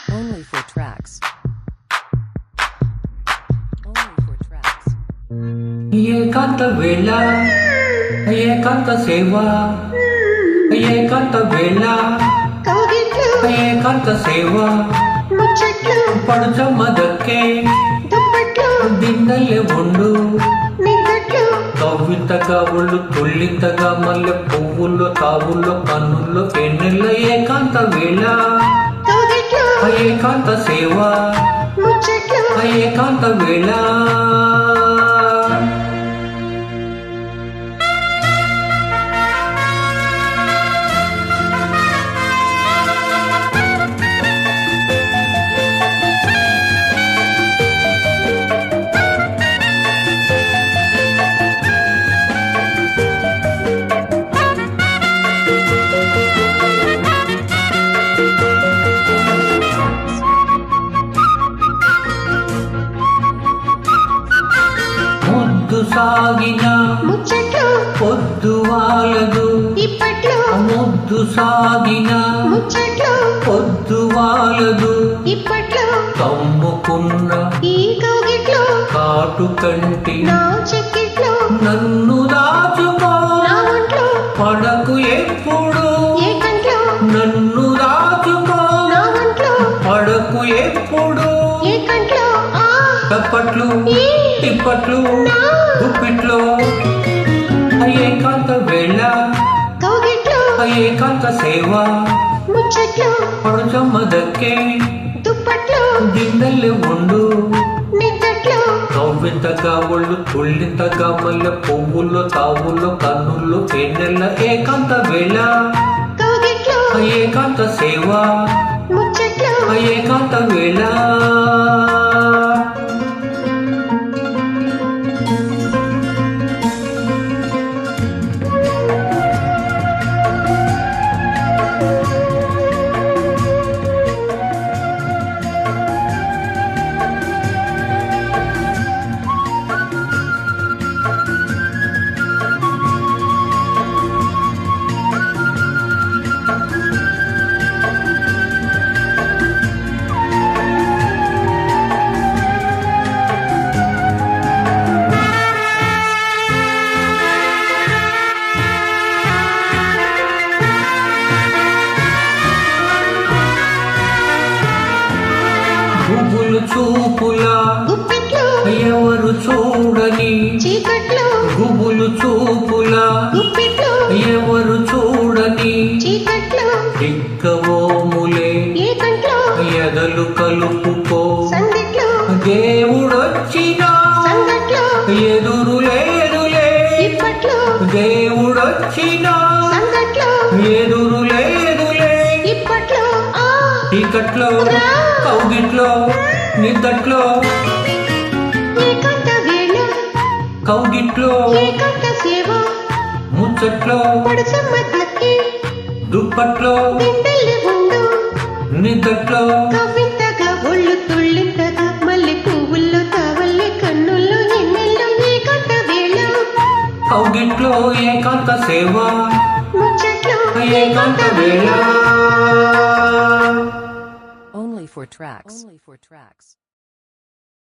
Only for tracks. Only for tracks. ఏకాంత వేళ ఏకాంత సేవ ఏకాంత వేళ ఏకాంత సేవ పడుచమ్మ దక్కే దిండల్లే ఉండు కవ్వింతగా ఒళ్ళు తుళ్ళింతగా మల్లె పువ్వుల్లో తావుల్లో కన్నుల్లో ఎన్నెల్ల ఏకాంత వేళ ఏకాంత సేవ ఏకాంత వేళ సాగిన పొద్దు వాలదు ఇప్పట్లో ముద్దు సాగిన పొద్దు వాలదు ఇప్పట్లో కమ్ముకున్న ఈ కౌగిట్లో కాటు కంటి నా చెక్కిట్లో నన్ను దాచుకో నా ఒంట్లో పడకు ఎప్పుడు ఏ కంట్లో నన్ను దాచుకో నా ఒంట్లో పడకు ఎప్పుడు ఏ కంట్లో తప్పట్లు తిప్పట్లు గుప్పిట్లో ఏకాంత వేళ కౌగిట్లో ఏకాంత సేవ ముచ్చట్లో పడుచమ్మ దక్కే దుప్పట్లో దిండల్లే ఉండు నిద్దట్లో కవ్వింతగా ఒళ్ళు తుళ్ళింతగా మల్లె పువ్వుల్లో తావుల్లో కన్నుల్లో ఎన్నెల్ల ఏకాంత వేళ కౌగిట్లో ఏకాంత సేవ ముచ్చట్లో ఏకాంత వేళ గుబులు చూపులా గుప్పిట్లో ఎవరు చూడని చీకట్లో గుబులు చూపులా గుప్పిట్లో ఎవరు చూడని చీకట్లో దిక్కవోములే ఏ కంట్లో ఎదలు కలుపుకో సందిట్లో దేవుడొచ్చినా సంగట్లో ఎదురు లేదులే ఇప్పట్లో దేవుడొచ్చినా సంగట్లో ఎదురు లేదులే ఇప్పట్లో టికట్లో కౌగిట్లో నిద్దట్లో ఏకాంత వేళ కౌగిట్లో ఏకాంత సేవ ముచ్చట్లో పడుచమ్మ దక్కి దుప్పట్లో దిండల్లే ఉండు నిద్దట్లో కవ్వింతగా ఒళ్ళు తుళ్ళింతగా మల్లె పువ్వుల్లో తావల్లే కన్నుల్లో ఎన్నెల్లో ఏకాంత వేళ కౌగిట్లో ఏకాంత సేవ ముచ్చట్లో ఏకాంత వేళ Only for tracks. Only for tracks.